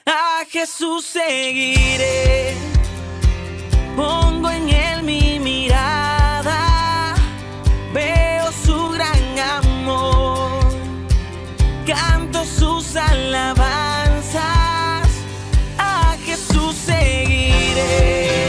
A Jesús seguiré, pongo en él mi mirada, veo su gran amor, canto sus alabanzas, a Jesús seguiré.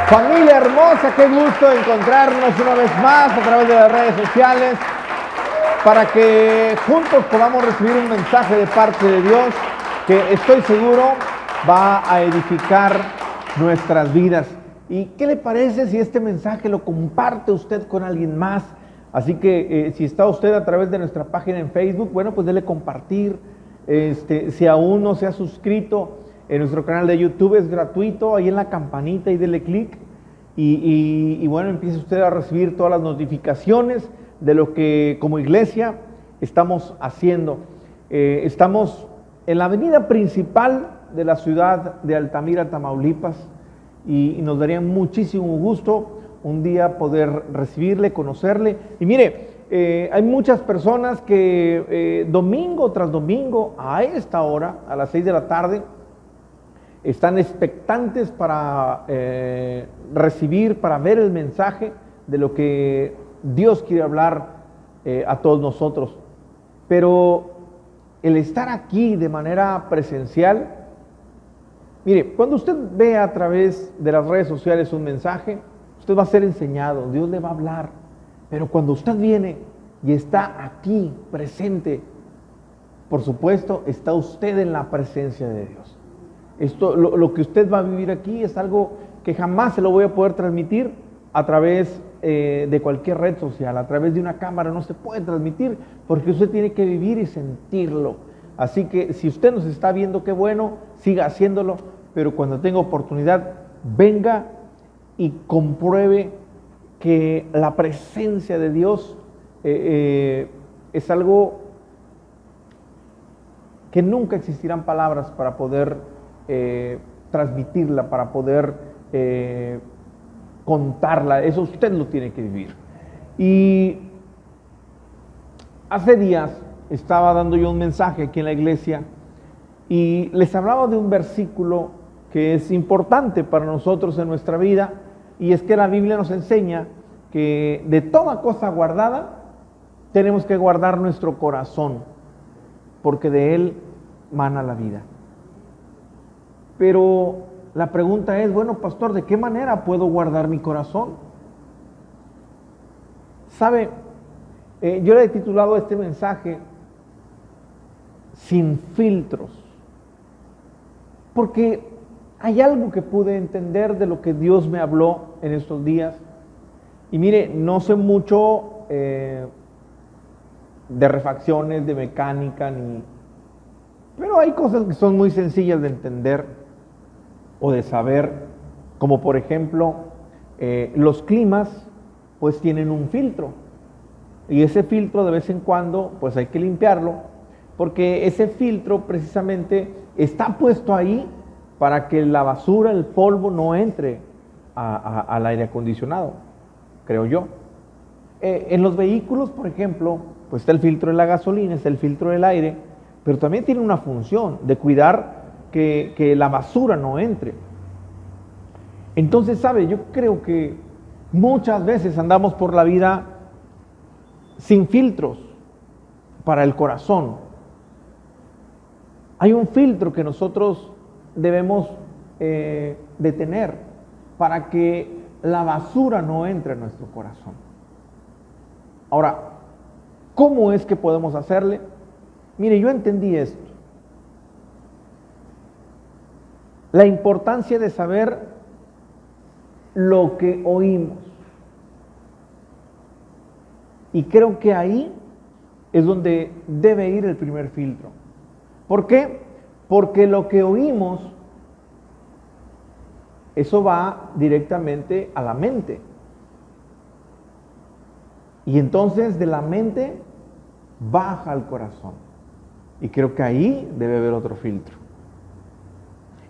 Familia hermosa, qué gusto encontrarnos una vez más a través de las redes sociales para que juntos podamos recibir un mensaje de parte de Dios que estoy seguro va a edificar nuestras vidas. ¿Y qué le parece si este mensaje lo comparte usted con alguien más? Así que si está usted a través de nuestra página en Facebook, bueno, pues dele compartir. Si aún no se ha suscrito en nuestro canal de YouTube, es gratuito, ahí en la campanita y dele clic y bueno, empiece usted a recibir todas las notificaciones de lo que como iglesia estamos haciendo. Estamos en la avenida principal de la ciudad de Altamira, Tamaulipas, y nos daría muchísimo gusto un día poder recibirle, conocerle. Y mire, hay muchas personas que domingo tras domingo a esta hora, a las 6 de la tarde, están expectantes para recibir, para ver el mensaje de lo que Dios quiere hablar a todos nosotros. Pero el estar aquí de manera presencial, mire, cuando usted ve a través de las redes sociales un mensaje, usted va a ser enseñado, Dios le va a hablar. Pero cuando usted viene y está aquí presente, por supuesto, está usted en la presencia de Dios. Lo que usted va a vivir aquí es algo que jamás se lo voy a poder transmitir a través de cualquier red social, a través de una cámara no se puede transmitir, porque usted tiene que vivir y sentirlo. Así que si usted nos está viendo, qué bueno, siga haciéndolo, pero cuando tenga oportunidad, venga y compruebe que la presencia de Dios es algo que nunca existirán palabras para poder transmitirla, para poder contarla. Eso usted lo tiene que vivir. Y hace días estaba dando yo un mensaje aquí en la iglesia y les hablaba de un versículo que es importante para nosotros en nuestra vida, y es que la Biblia nos enseña que de toda cosa guardada tenemos que guardar nuestro corazón, porque de él mana la vida. Pero la pregunta es, bueno, pastor, ¿de qué manera puedo guardar mi corazón? ¿Sabe? Yo le he titulado este mensaje Sin filtros, porque hay algo que pude entender de lo que Dios me habló en estos días. Y mire, no sé mucho de refacciones, de mecánica, pero hay cosas que son muy sencillas de entender o de saber, como por ejemplo, los climas pues tienen un filtro, y ese filtro de vez en cuando pues hay que limpiarlo, porque ese filtro precisamente está puesto ahí para que la basura, el polvo no entre al aire acondicionado, creo yo. En los vehículos, por ejemplo, pues está el filtro de la gasolina, está el filtro del aire, pero también tiene una función de cuidar que la basura no entre. Entonces, ¿sabe? Yo creo que muchas veces andamos por la vida sin filtros para el corazón. Hay un filtro que nosotros debemos de tener para que la basura no entre en nuestro corazón. Ahora, ¿cómo es que podemos hacerle? Mire, yo entendí esto. La importancia de saber lo que oímos. Y creo que ahí es donde debe ir el primer filtro. ¿Por qué? Porque lo que oímos, eso va directamente a la mente. Y entonces de la mente baja al corazón. Y creo que ahí debe haber otro filtro.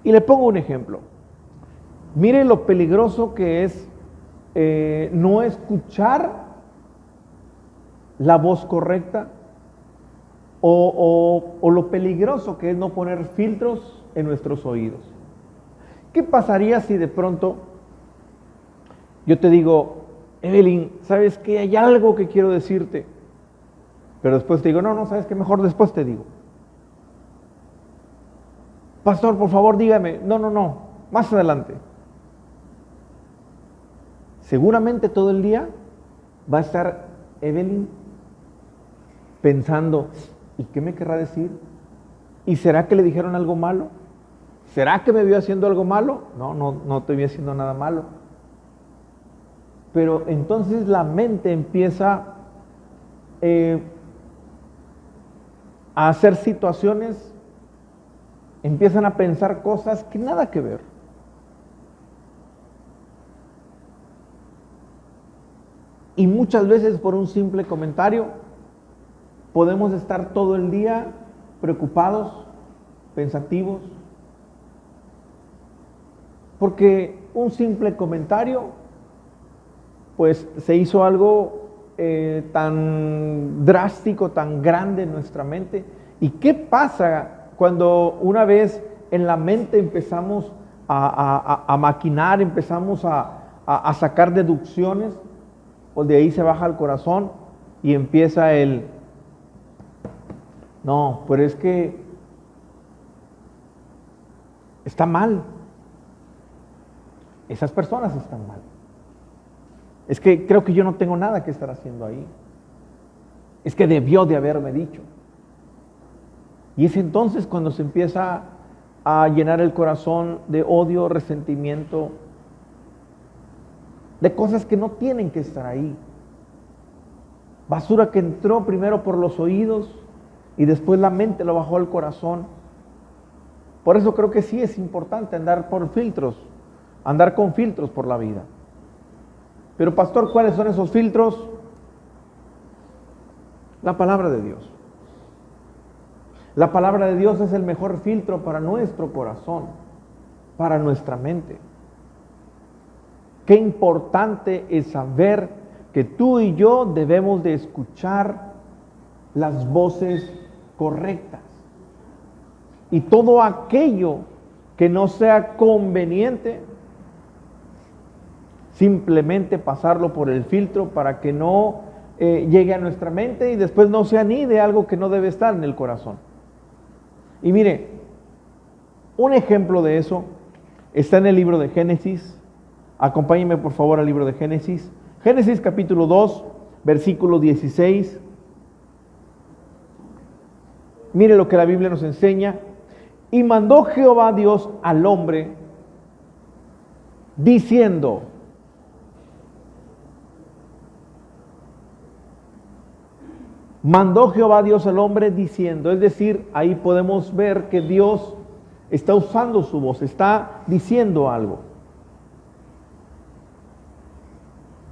Y le pongo un ejemplo. Mire lo peligroso que es no escuchar la voz correcta o lo peligroso que es no poner filtros en nuestros oídos. ¿Qué pasaría si de pronto yo te digo, Evelyn, ¿sabes qué? Hay algo que quiero decirte. Pero después te digo, no, ¿sabes qué? Mejor después te digo. Pastor, por favor, dígame. No, más adelante. Seguramente todo el día va a estar Evelyn pensando, ¿y qué me querrá decir? ¿Y será que le dijeron algo malo? ¿Será que me vio haciendo algo malo? No te vi haciendo nada malo. Pero entonces la mente empieza a hacer situaciones, empiezan a pensar cosas que nada que ver. Y muchas veces por un simple comentario podemos estar todo el día preocupados, pensativos, porque un simple comentario pues se hizo algo tan drástico, tan grande en nuestra mente. ¿Y qué pasa cuando una vez en la mente empezamos a maquinar, empezamos a sacar deducciones? Pues de ahí se baja el corazón y empieza no, pero es que está mal. Esas personas están mal. Es que creo que yo no tengo nada que estar haciendo ahí. Es que debió de haberme dicho. Y es entonces cuando se empieza a llenar el corazón de odio, resentimiento, de cosas que no tienen que estar ahí. Basura que entró primero por los oídos y después la mente lo bajó al corazón. Por eso creo que sí es importante andar con filtros por la vida. Pero pastor, ¿cuáles son esos filtros? La palabra de Dios. La palabra de Dios es el mejor filtro para nuestro corazón, para nuestra mente. Qué importante es saber que tú y yo debemos de escuchar las voces correctas. Y todo aquello que no sea conveniente, simplemente pasarlo por el filtro para que no llegue a nuestra mente y después no se anide algo que no debe estar en el corazón. Y mire, un ejemplo de eso está en el libro de Génesis. Acompáñenme por favor al libro de Génesis. Génesis capítulo 2, versículo 16. Mire lo que la Biblia nos enseña. Y mandó Jehová Dios al hombre diciendo, mandó Jehová Dios al hombre diciendo, es decir, ahí podemos ver que Dios está usando su voz, está diciendo algo.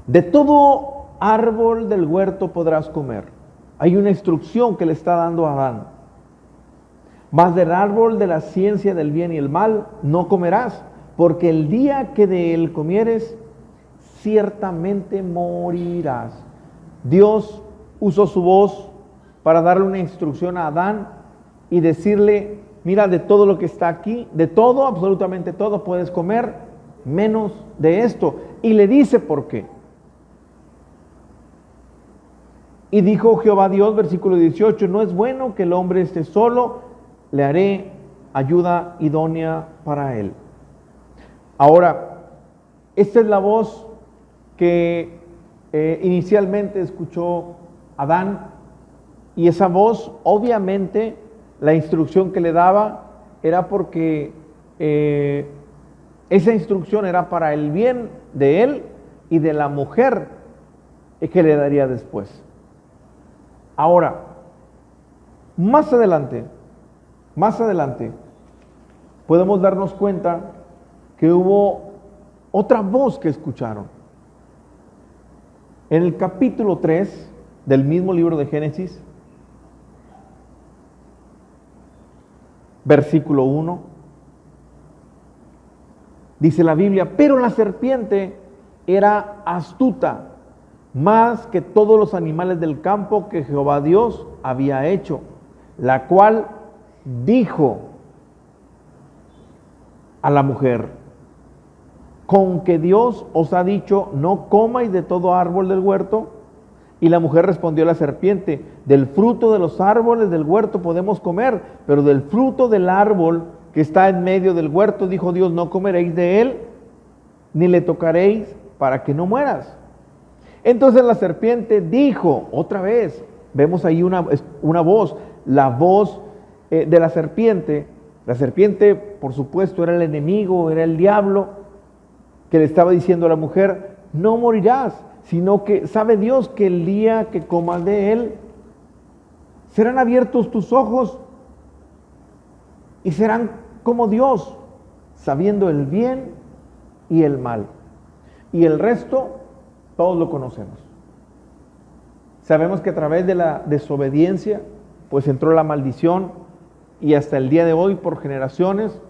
De todo árbol del huerto podrás comer. Hay una instrucción que le está dando a Adán. Mas del árbol de la ciencia del bien y el mal no comerás, porque el día que de él comieres, ciertamente morirás. Dios usó su voz para darle una instrucción a Adán y decirle, mira, de todo lo que está aquí, de todo, absolutamente todo, puedes comer, menos de esto. Y le dice por qué. Y dijo Jehová Dios, versículo 18, no es bueno que el hombre esté solo, le haré ayuda idónea para él. Ahora, esta es la voz que inicialmente escuchó Adán, y esa voz, obviamente, la instrucción que le daba era porque esa instrucción era para el bien de él y de la mujer que le daría después. Ahora, más adelante, podemos darnos cuenta que hubo otra voz que escucharon. En el capítulo 3 del mismo libro de Génesis, versículo 1. Dice la Biblia, pero la serpiente era astuta más que todos los animales del campo que Jehová Dios había hecho, la cual dijo a la mujer, con que Dios os ha dicho, no comáis de todo árbol del huerto. Y la mujer respondió a la serpiente, del fruto de los árboles del huerto podemos comer, pero del fruto del árbol que está en medio del huerto, dijo Dios, no comeréis de él, ni le tocaréis para que no mueras. Entonces la serpiente dijo, otra vez, vemos ahí una voz, la voz de la serpiente. La serpiente, por supuesto, era el enemigo, era el diablo, que le estaba diciendo a la mujer, no morirás, sino que sabe Dios que el día que comas de él, serán abiertos tus ojos y serán como Dios, sabiendo el bien y el mal. Y el resto, todos lo conocemos. Sabemos que a través de la desobediencia, pues entró la maldición, y hasta el día de hoy, por generaciones,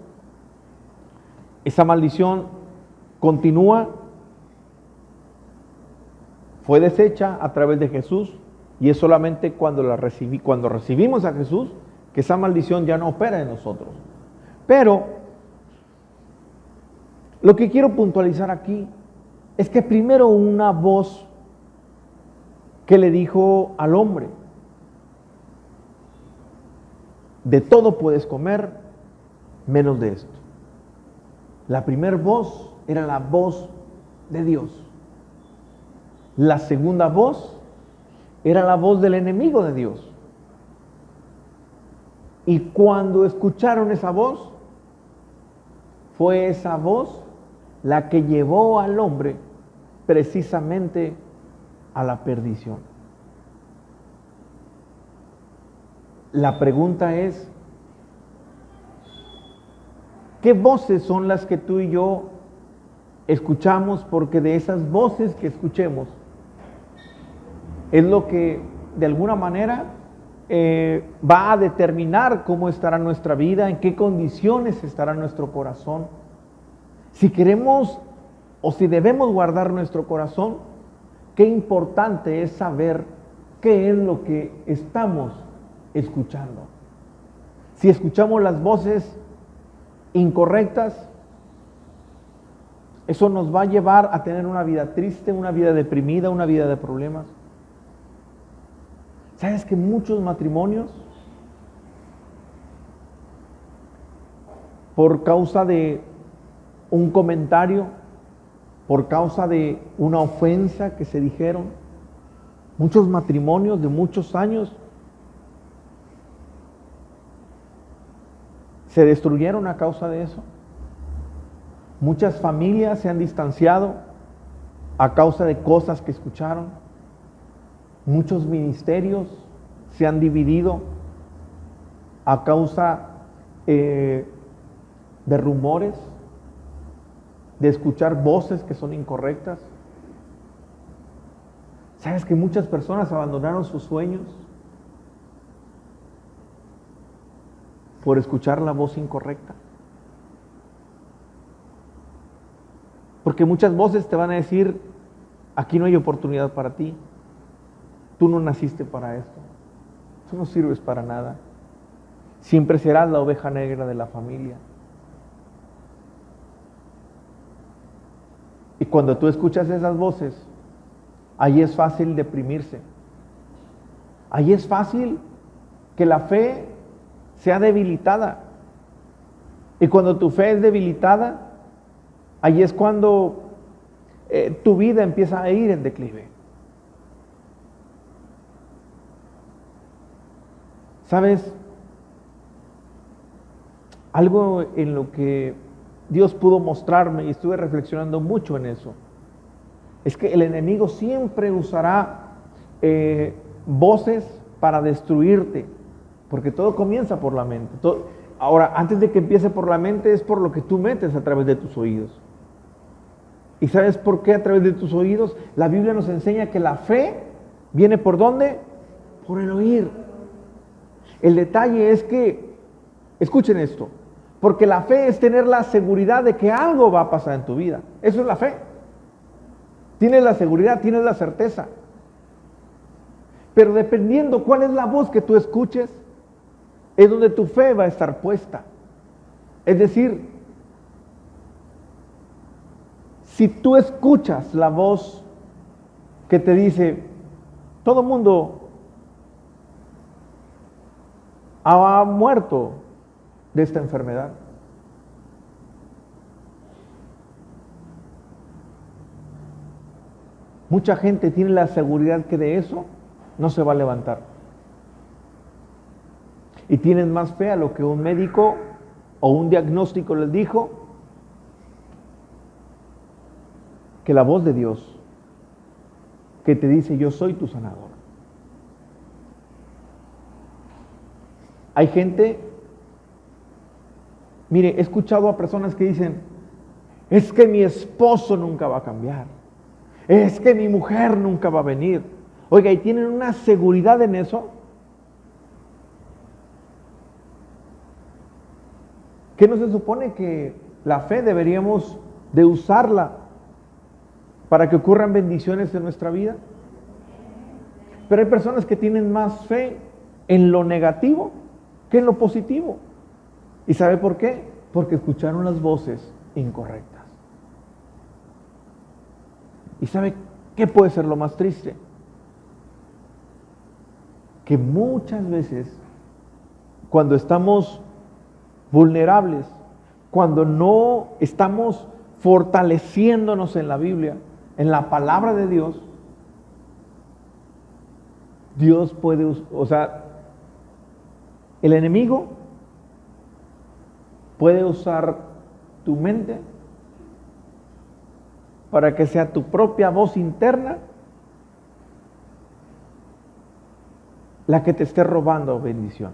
esa maldición continúa. Fue deshecha a través de Jesús, y es solamente cuando recibimos a Jesús que esa maldición ya no opera en nosotros. Pero lo que quiero puntualizar aquí es que primero una voz que le dijo al hombre, de todo puedes comer, menos de esto. La primera voz era la voz de Dios. La segunda voz era la voz del enemigo de Dios. Y cuando escucharon esa voz, fue esa voz la que llevó al hombre precisamente a la perdición. La pregunta es, ¿qué voces son las que tú y yo escuchamos? Porque de esas voces que escuchemos, es lo que de alguna manera va a determinar cómo estará nuestra vida, en qué condiciones estará nuestro corazón. Si queremos o si debemos guardar nuestro corazón, qué importante es saber qué es lo que estamos escuchando. Si escuchamos las voces incorrectas, eso nos va a llevar a tener una vida triste, una vida deprimida, una vida de problemas. ¿Sabes que muchos matrimonios, por causa de un comentario, por causa de una ofensa que se dijeron, muchos matrimonios de muchos años se destruyeron a causa de eso? Muchas familias se han distanciado a causa de cosas que escucharon. Muchos ministerios se han dividido a causa de rumores, de escuchar voces que son incorrectas. ¿Sabes que muchas personas abandonaron sus sueños por escuchar la voz incorrecta? Porque muchas voces te van a decir, aquí no hay oportunidad para ti. Tú no naciste para esto. Tú no sirves para nada. Siempre serás la oveja negra de la familia. Y cuando tú escuchas esas voces, ahí es fácil deprimirse. Ahí es fácil que la fe sea debilitada. Y cuando tu fe es debilitada, ahí es cuando tu vida empieza a ir en declive. ¿Sabes? Algo en lo que Dios pudo mostrarme, y estuve reflexionando mucho en eso, es que el enemigo siempre usará voces para destruirte, porque todo comienza por la mente. Ahora, antes de que empiece por la mente, es por lo que tú metes a través de tus oídos. ¿Y sabes por qué a través de tus oídos? La Biblia nos enseña que la fe viene ¿por dónde? Por el oír. El detalle es que Escuchen esto, porque la fe es tener la seguridad de que algo va a pasar en tu vida. Eso es la fe. Tienes la seguridad, tienes la certeza. Pero dependiendo cuál es la voz que tú escuches, es donde tu fe va a estar puesta. Es decir, si tú escuchas la voz que te dice, todo mundo ha muerto de esta enfermedad. Mucha gente tiene la seguridad que de eso no se va a levantar. Y tienen más fe a lo que un médico o un diagnóstico les dijo que la voz de Dios que te dice, yo soy tu sanador. Hay gente, mire, he escuchado a personas que dicen, es que mi esposo nunca va a cambiar, es que mi mujer nunca va a venir. Oiga, y tienen una seguridad en eso, que no se supone que la fe deberíamos de usarla para que ocurran bendiciones en nuestra vida. Pero hay personas que tienen más fe en lo negativo que en lo positivo. ¿Y sabe por qué? Porque escucharon las voces incorrectas. ¿Y sabe qué puede ser lo más triste? Que muchas veces, cuando estamos vulnerables, cuando no estamos fortaleciéndonos en la Biblia, en la palabra de Dios, Dios puede, el enemigo puede usar tu mente para que sea tu propia voz interna la que te esté robando bendición.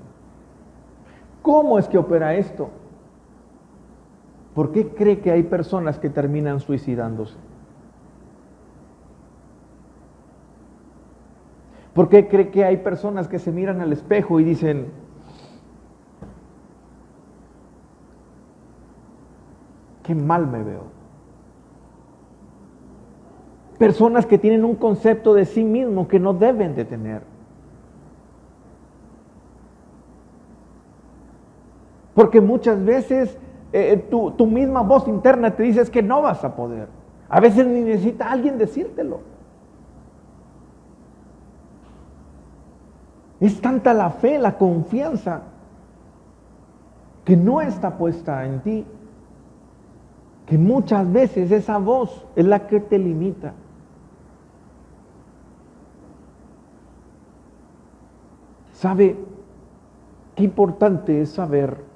¿Cómo es que opera esto? ¿Por qué cree que hay personas que terminan suicidándose? ¿Por qué cree que hay personas que se miran al espejo y dicen, qué mal me veo? Personas que tienen un concepto de sí mismo que no deben de tener. Porque muchas veces tu misma voz interna te dice que no vas a poder. A veces ni necesita alguien decírtelo. Es tanta la fe, la confianza, que no está puesta en ti, que muchas veces esa voz es la que te limita. ¿Sabe qué importante es saber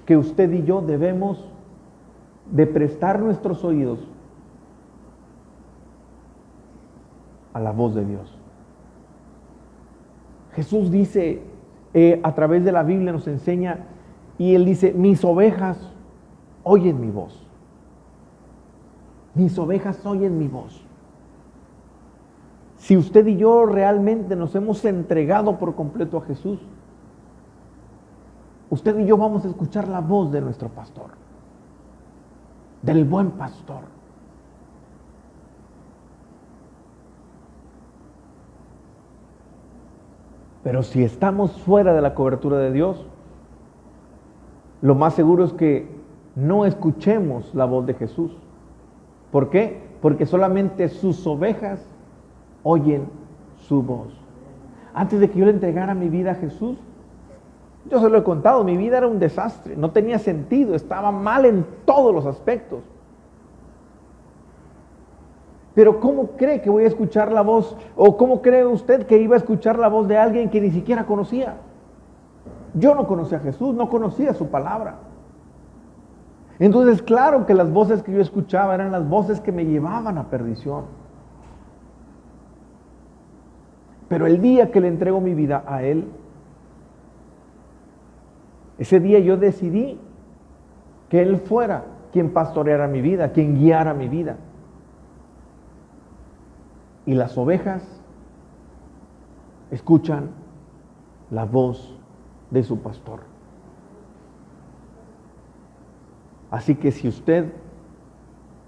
que usted y yo debemos de prestar nuestros oídos a la voz de Dios? Jesús dice, a través de la Biblia nos enseña, y Él dice, mis ovejas oyen mi voz. Mis ovejas oyen mi voz. Si usted y yo realmente nos hemos entregado por completo a Jesús, usted y yo vamos a escuchar la voz de nuestro pastor, del buen pastor. Pero si estamos fuera de la cobertura de Dios, lo más seguro es que no escuchemos la voz de Jesús. ¿Por qué? Porque solamente sus ovejas oyen su voz. Antes de que yo le entregara mi vida a Jesús, yo se lo he contado, mi vida era un desastre, no tenía sentido, estaba mal en todos los aspectos. Pero ¿cómo cree que voy a escuchar la voz? ¿O cómo cree usted que iba a escuchar la voz de alguien que ni siquiera conocía? Yo no conocía a Jesús, no conocía su palabra. Entonces, claro que las voces que yo escuchaba eran las voces que me llevaban a perdición. Pero el día que le entrego mi vida a Él, ese día yo decidí que Él fuera quien pastoreara mi vida, quien guiara mi vida. Y las ovejas escuchan la voz de su pastor. Así que si usted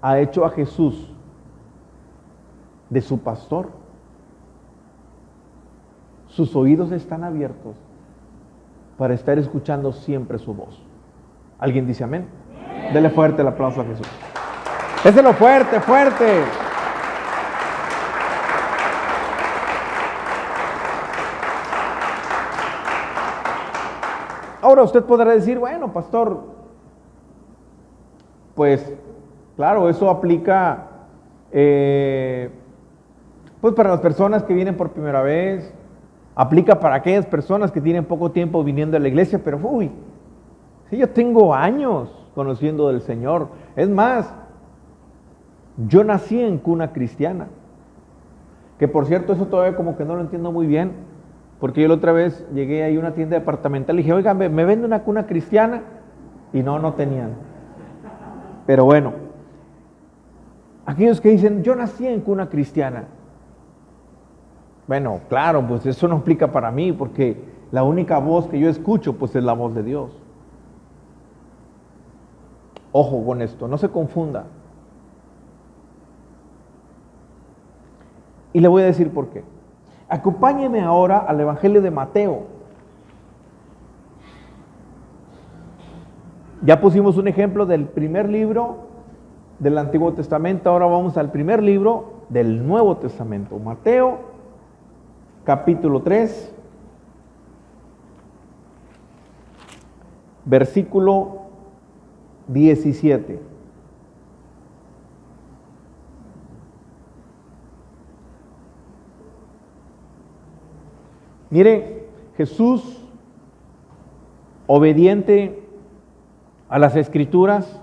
ha hecho a Jesús de su pastor, sus oídos están abiertos para estar escuchando siempre su voz. ¿Alguien dice amén? Dele fuerte el aplauso a Jesús. Déselo fuerte, fuerte. Ahora usted podrá decir, bueno, pastor, pues claro, eso aplica pues para las personas que vienen por primera vez, aplica para aquellas personas que tienen poco tiempo viniendo a la iglesia, pero sí, yo tengo años conociendo del Señor. Es más, yo nací en cuna cristiana, que por cierto eso todavía como que no lo entiendo muy bien, porque yo la otra vez llegué ahí a una tienda departamental y dije, oigan, ¿me vende una cuna cristiana? Y no tenían. Pero bueno, aquellos que dicen, yo nací en cuna cristiana. Bueno, claro, pues eso no aplica para mí, porque la única voz que yo escucho, pues es la voz de Dios. Ojo con esto, no se confunda. Y le voy a decir por qué. Acompáñeme ahora al Evangelio de Mateo. Ya pusimos un ejemplo del primer libro del Antiguo Testamento, ahora vamos al primer libro del Nuevo Testamento. Mateo, capítulo 3, versículo 17. Mire, Jesús, obediente a las Escrituras,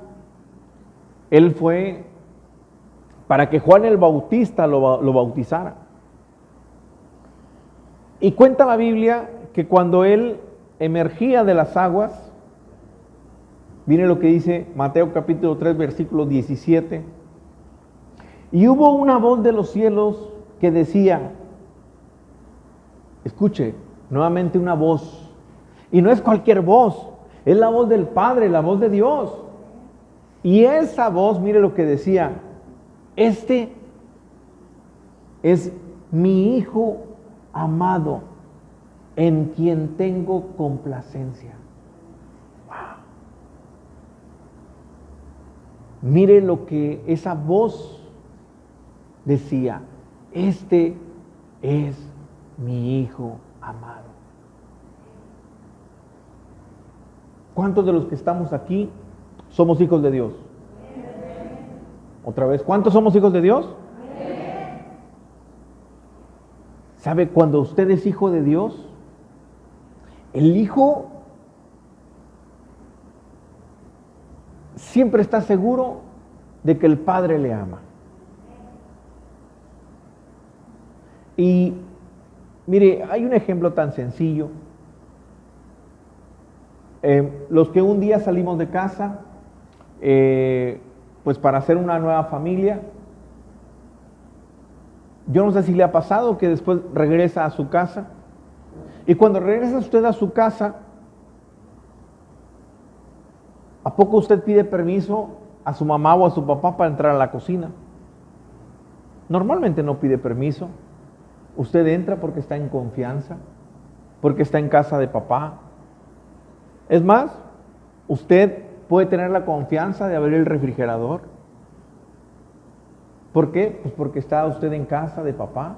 Él fue para que Juan el Bautista lo bautizara. Y cuenta la Biblia que cuando Él emergía de las aguas, miren lo que dice Mateo capítulo 3, versículo 17. Y hubo una voz de los cielos que decía, escuche, nuevamente una voz. Y no es cualquier voz, es la voz del Padre, la voz de Dios. Y esa voz, mire lo que decía, este es mi Hijo amado, en quien tengo complacencia. Wow. Mire lo que esa voz decía, este es mi Hijo amado. ¿Cuántos de los que estamos aquí somos hijos de Dios? Otra vez, ¿cuántos somos hijos de Dios? ¿Sabe cuando usted es hijo de Dios? El hijo siempre está seguro de que el Padre le ama. Y mire, hay un ejemplo tan sencillo. Los que un día salimos de casa, pues para hacer una nueva familia, yo no sé si le ha pasado que después regresa a su casa, y cuando regresa usted a su casa, ¿a poco usted pide permiso a su mamá o a su papá para entrar a la cocina? Normalmente no pide permiso. Usted entra porque está en confianza, porque está en casa de papá. Es más, usted puede tener la confianza de abrir el refrigerador. ¿Por qué? Pues porque está usted en casa de papá.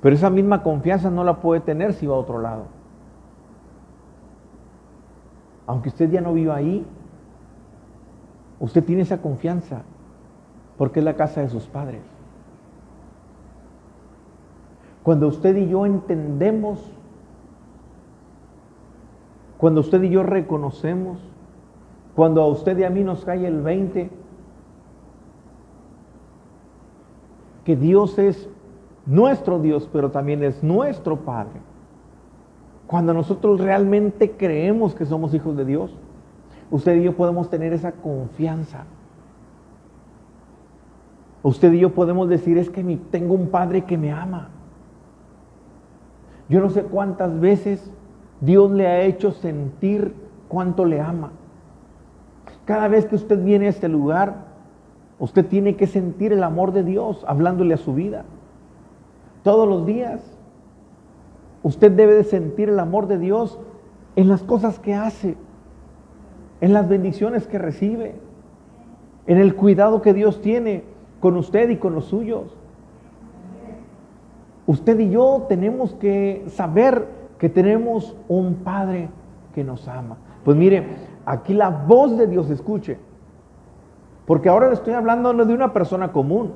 Pero esa misma confianza no la puede tener si va a otro lado. Aunque usted ya no viva ahí, usted tiene esa confianza porque es la casa de sus padres. Cuando usted y yo entendemos, cuando usted y yo reconocemos, cuando a usted y a mí nos cae el 20, que Dios es nuestro Dios, pero también es nuestro Padre. Cuando nosotros realmente creemos que somos hijos de Dios, usted y yo podemos tener esa confianza. Usted y yo podemos decir, es que tengo un Padre que me ama. Yo no sé cuántas veces Dios le ha hecho sentir cuánto le ama. Cada vez que usted viene a este lugar, usted tiene que sentir el amor de Dios hablándole a su vida. Todos los días. Usted debe de sentir el amor de Dios en las cosas que hace, en las bendiciones que recibe, en el cuidado que Dios tiene con usted y con los suyos. Usted y yo tenemos que saber que tenemos un Padre que nos ama. Pues mire, aquí la voz de Dios, escuche, porque ahora le estoy hablando no de una persona común.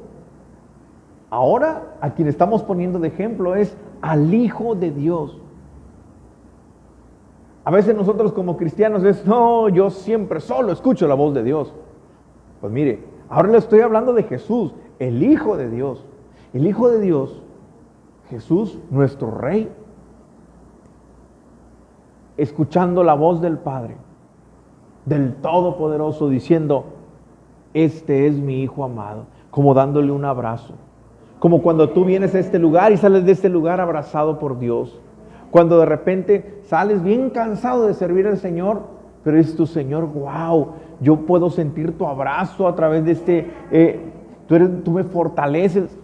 Ahora a quien estamos poniendo de ejemplo es al Hijo de Dios. A veces nosotros como cristianos es, no, yo siempre solo escucho la voz de Dios. Pues mire, ahora le estoy hablando de Jesús, el Hijo de Dios. El Hijo de Dios, Jesús, nuestro Rey, escuchando la voz del Padre, del Todopoderoso, diciendo, este es mi Hijo amado, como dándole un abrazo. Como cuando tú vienes a este lugar y sales de este lugar abrazado por Dios. Cuando de repente sales bien cansado de servir al Señor, pero es tu Señor, wow, yo puedo sentir tu abrazo a través de tú me fortaleces.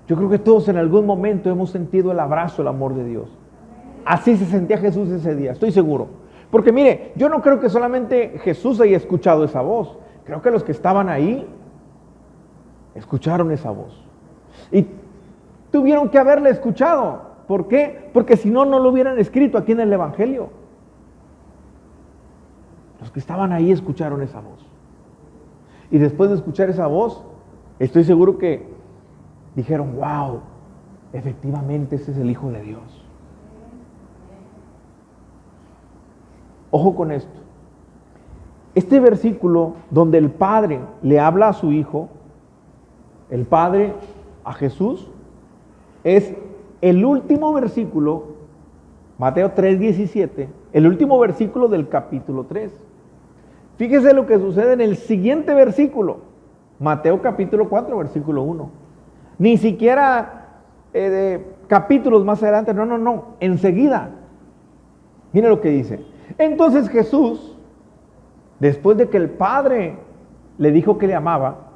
Yo creo que todos en algún momento hemos sentido el abrazo, el amor de Dios. Así se sentía Jesús ese día, estoy seguro. Porque mire, yo no creo que solamente Jesús haya escuchado esa voz. Creo que los que estaban ahí escucharon esa voz. Y tuvieron que haberle escuchado. ¿Por qué? Porque si no, no lo hubieran escrito aquí en el Evangelio. Los que estaban ahí escucharon esa voz. Y después de escuchar esa voz, estoy seguro que dijeron, wow, efectivamente ese es el Hijo de Dios. Ojo con esto. Este versículo donde el Padre le habla a su Hijo, el Padre a Jesús, es el último versículo, Mateo 3:17, el último versículo del capítulo 3. Fíjese lo que sucede en el siguiente versículo, Mateo capítulo 4, versículo 1. Ni siquiera capítulos más adelante, no, enseguida. Mire lo que dice. Entonces Jesús, después de que el Padre le dijo que le amaba,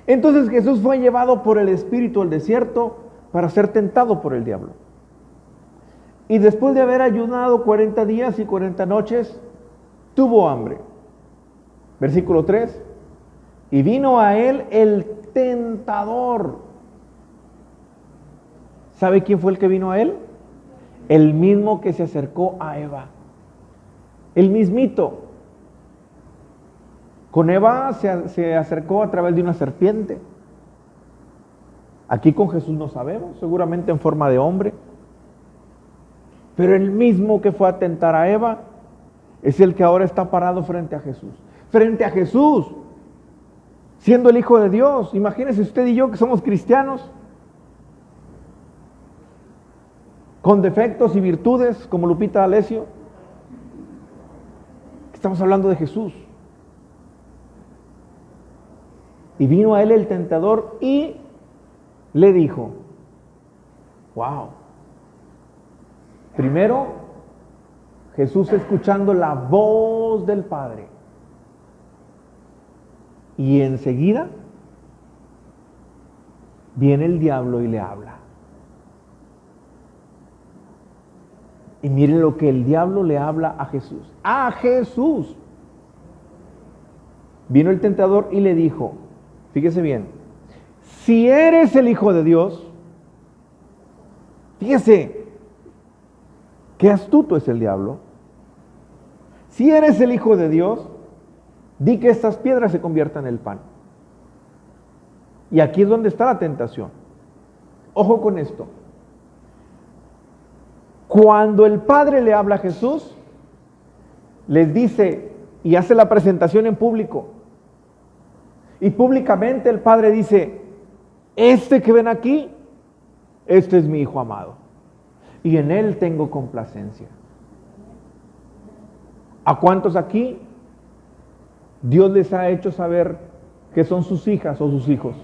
entonces Jesús fue llevado por el Espíritu al desierto para ser tentado por el diablo. Y después de haber ayunado 40 días y 40 noches, tuvo hambre. Versículo 3. Y vino a él el tentador. ¿Sabe quién fue el que vino a él? El mismo que se acercó a Eva. El mismito. Con Eva se acercó a través de una serpiente. Aquí con Jesús no sabemos, seguramente en forma de hombre. Pero el mismo que fue a tentar a Eva es el que ahora está parado frente a Jesús. Frente a Jesús, siendo el Hijo de Dios. Imagínese usted y yo que somos cristianos, con defectos y virtudes como Lupita D'Alessio. Estamos hablando de Jesús. Y vino a él el tentador y le dijo, wow. Primero, Jesús escuchando la voz del Padre. Y enseguida viene el diablo y le habla. Y miren lo que el diablo le habla a Jesús. ¡A Jesús! Vino el tentador y le dijo, fíjese bien, si eres el Hijo de Dios, fíjese, qué astuto es el diablo. Si eres el Hijo de Dios, di que estas piedras se conviertan en el pan. Y aquí es donde está la tentación. Ojo con esto. Cuando el Padre le habla a Jesús, les dice y hace la presentación en público. Y públicamente el Padre dice, este que ven aquí, este es mi Hijo amado. Y en él tengo complacencia. ¿A cuántos aquí Dios les ha hecho saber que son sus hijas o sus hijos?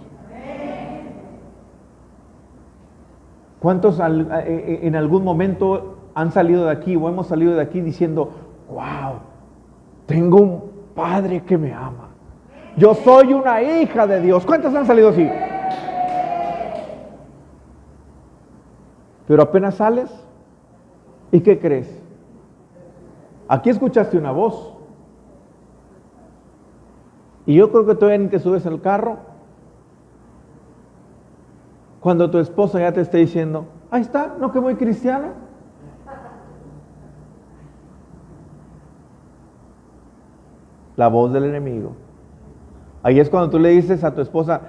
¿Cuántos en algún momento han salido de aquí o hemos salido de aquí diciendo, wow, Tengo un Padre que me ama. Yo soy una hija de Dios. ¿Cuántas han salido así? Pero apenas sales, ¿y qué crees? Aquí escuchaste una voz. Y yo creo que todavía ni te subes al carro cuando tu esposa ya te esté diciendo, ahí está, ¿no que muy cristiana? La voz del enemigo. Ahí es cuando tú le dices a tu esposa,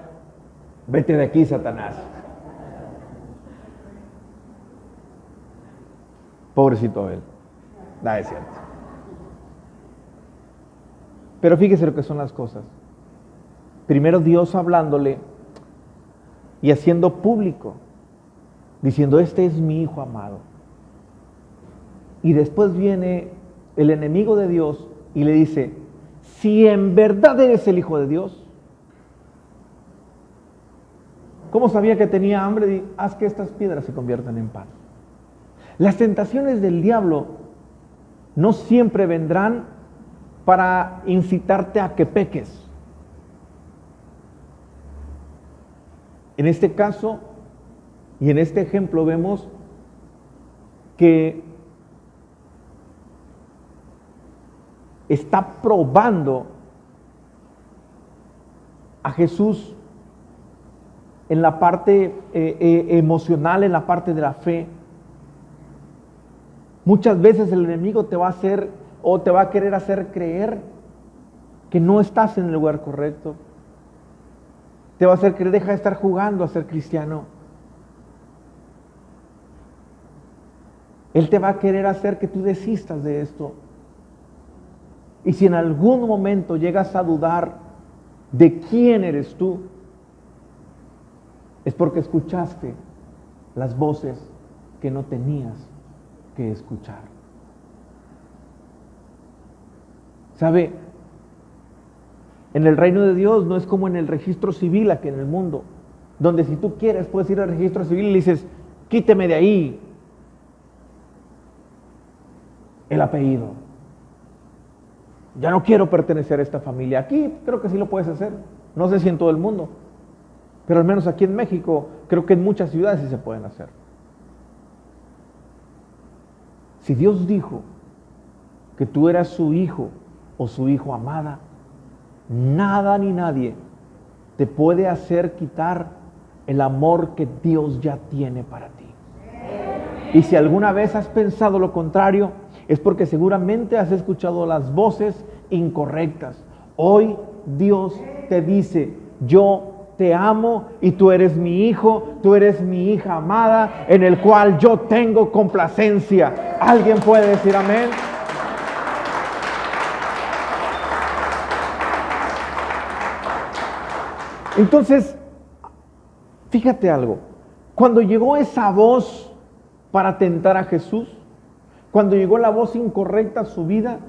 vete de aquí, Satanás. Pobrecito él. Nada, es cierto. Pero fíjese lo que son las cosas. Primero Dios hablándole y haciendo público, diciendo, este es mi hijo amado. Y después viene el enemigo de Dios y le dice, si en verdad eres el hijo de Dios, ¿cómo sabía que tenía hambre? Haz que estas piedras se conviertan en pan. Las tentaciones del diablo no siempre vendrán para incitarte a que peques. En este caso y en este ejemplo vemos que está probando a Jesús en la parte emocional, en la parte de la fe. Muchas veces el enemigo te va a hacer o te va a querer hacer creer que no estás en el lugar correcto. Te va a hacer creer, deja de estar jugando a ser cristiano. Él te va a querer hacer que tú desistas de esto. Y si en algún momento llegas a dudar de quién eres tú, es porque escuchaste las voces que no tenías que escuchar. ¿Sabe? En el reino de Dios no es como en el registro civil aquí en el mundo, donde si tú quieres puedes ir al registro civil y le dices, quíteme de ahí el apellido. Ya no quiero pertenecer a esta familia. Aquí creo que sí lo puedes hacer. No sé si en todo el mundo, pero al menos aquí en México, creo que en muchas ciudades sí se pueden hacer. Si Dios dijo que tú eras su hijo o su hijo amada, nada ni nadie te puede hacer quitar el amor que Dios ya tiene para ti. Y si alguna vez has pensado lo contrario, es porque seguramente has escuchado las voces incorrectas. Hoy Dios te dice, yo te amo y tú eres mi hijo, tú eres mi hija amada, en el cual yo tengo complacencia. ¿Alguien puede decir amén? Entonces, fíjate algo. Cuando llegó esa voz para tentar a Jesús, cuando llegó la voz incorrecta a su vida,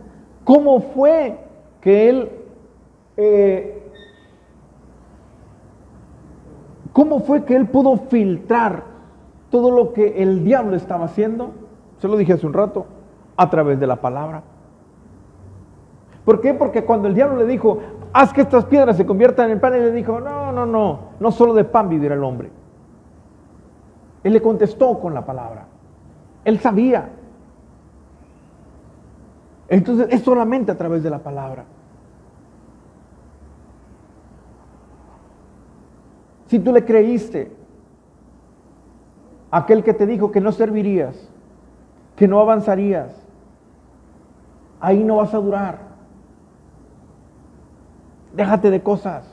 ¿cómo fue que él pudo filtrar todo lo que el diablo estaba haciendo? Se lo dije hace un rato, a través de la palabra. ¿Por qué? Porque cuando el diablo le dijo, haz que estas piedras se conviertan en pan, él le dijo, no solo de pan vivirá el hombre. Él le contestó con la palabra. Él sabía. Entonces es solamente a través de la palabra. Si tú le creíste a aquel que te dijo que no servirías, que no avanzarías, ahí no vas a durar. Déjate de cosas.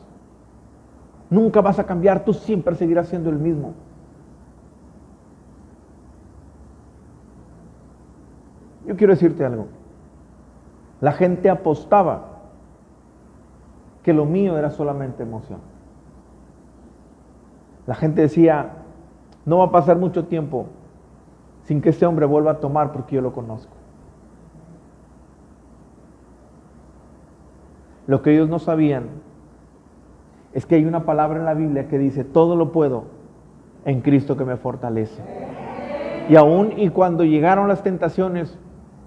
Nunca vas a cambiar, tú siempre seguirás siendo el mismo. Yo quiero decirte algo. La gente apostaba que lo mío era solamente emoción. La gente decía, no va a pasar mucho tiempo sin que este hombre vuelva a tomar porque yo lo conozco. Lo que ellos no sabían es que hay una palabra en la Biblia que dice, todo lo puedo en Cristo que me fortalece. Y aún y cuando llegaron las tentaciones,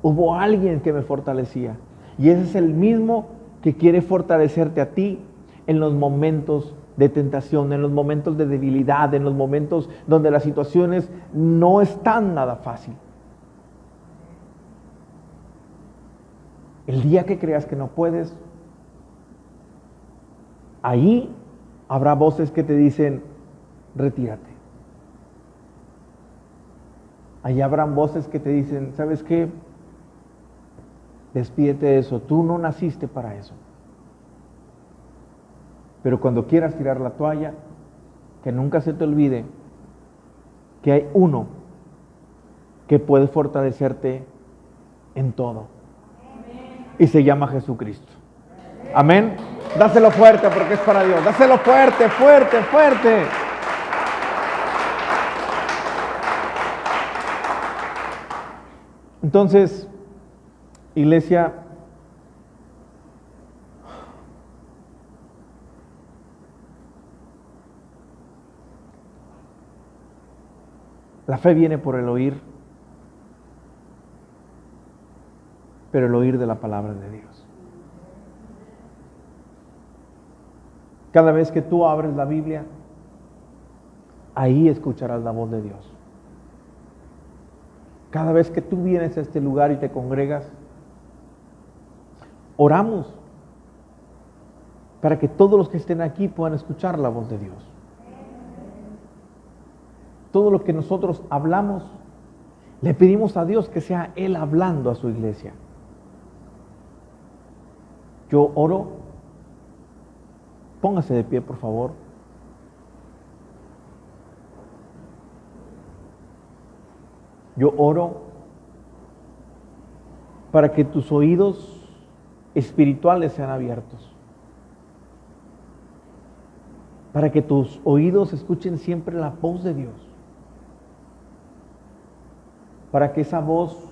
hubo alguien que me fortalecía. Y ese es el mismo que quiere fortalecerte a ti en los momentos de tentación, en los momentos de debilidad, en los momentos donde las situaciones no están nada fácil. El día que creas que no puedes, ahí habrá voces que te dicen, retírate. Allí habrán voces que te dicen, ¿sabes qué? Despídete de eso, tú no naciste para eso. Pero cuando quieras tirar la toalla, que nunca se te olvide que hay uno que puede fortalecerte en todo. Y se llama Jesucristo. Amén. Dáselo fuerte porque es para Dios. Dáselo fuerte, fuerte, fuerte. Entonces, iglesia, la fe viene por el oír, pero el oír de la palabra de Dios. Cada vez que tú abres la Biblia, ahí escucharás la voz de Dios. Cada vez que tú vienes a este lugar y te congregas, oramos para que todos los que estén aquí puedan escuchar la voz de Dios. Todo lo que nosotros hablamos, le pedimos a Dios que sea Él hablando a su iglesia. Yo oro, póngase de pie por favor. Yo oro para que tus oídos espirituales sean abiertos. Para que tus oídos escuchen siempre la voz de Dios. Para que esa voz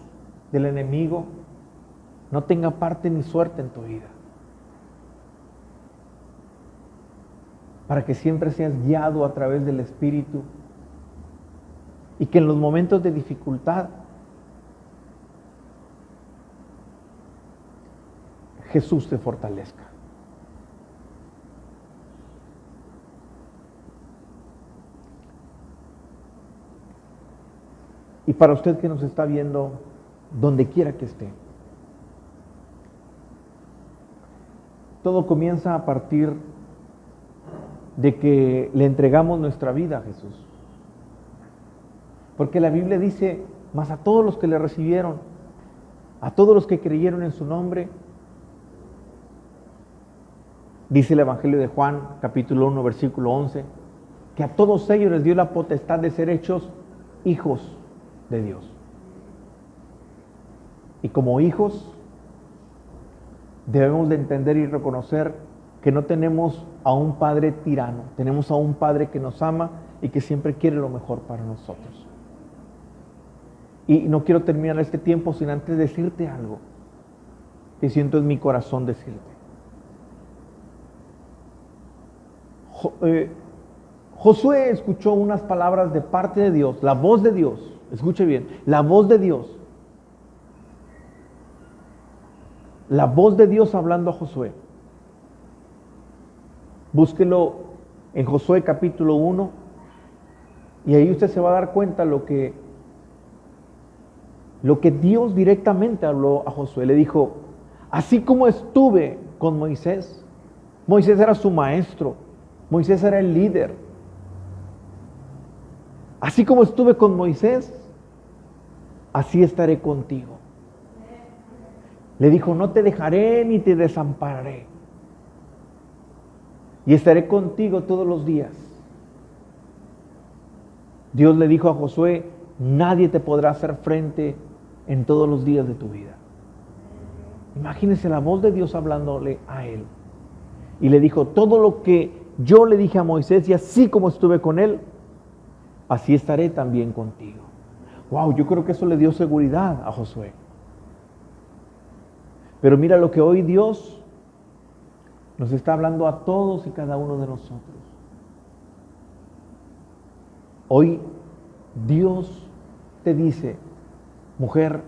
del enemigo no tenga parte ni suerte en tu vida. Para que siempre seas guiado a través del Espíritu. Y que en los momentos de dificultad Jesús te fortalezca. Y para usted que nos está viendo, donde quiera que esté, todo comienza a partir de que le entregamos nuestra vida a Jesús. Porque la Biblia dice, mas a todos los que le recibieron, a todos los que creyeron en su nombre, dice el Evangelio de Juan, capítulo 1, versículo 11, que a todos ellos les dio la potestad de ser hechos hijos de Dios. Y como hijos, debemos de entender y reconocer que no tenemos a un Padre tirano, tenemos a un Padre que nos ama y que siempre quiere lo mejor para nosotros. Y no quiero terminar este tiempo sin antes decirte algo que siento en mi corazón decirte. Josué escuchó unas palabras de parte de Dios, la voz de Dios, escuche bien, la voz de Dios. La voz de Dios hablando a Josué. Búsquelo en Josué capítulo 1 y ahí usted se va a dar cuenta lo que Dios directamente habló a Josué. Le dijo, así como estuve con Moisés, Moisés era su maestro, Moisés era el líder. Así como estuve con Moisés, así estaré contigo. Le dijo, no te dejaré ni te desampararé. Y estaré contigo todos los días. Dios le dijo a Josué, nadie te podrá hacer frente en todos los días de tu vida. Imagínese la voz de Dios hablándole a él. Y le dijo, todo lo que yo le dije a Moisés y así como estuve con él, así estaré también contigo. Wow, yo creo que eso le dio seguridad a Josué. Pero mira lo que hoy Dios nos está hablando a todos y cada uno de nosotros. Hoy Dios te dice, mujer,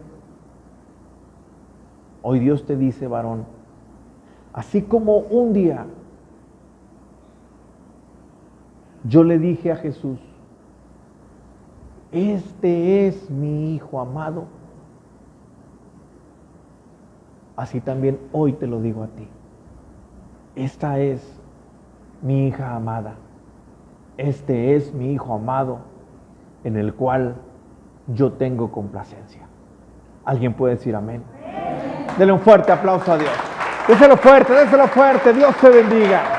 Hoy Dios te dice, varón, así como un día yo le dije a Jesús, este es mi Hijo amado, así también hoy te lo digo a ti. Esta es mi hija amada. Este es mi Hijo amado en el cual yo tengo complacencia. ¿Alguien puede decir amén? Denle un fuerte aplauso a Dios. Déselo fuerte, Dios te bendiga.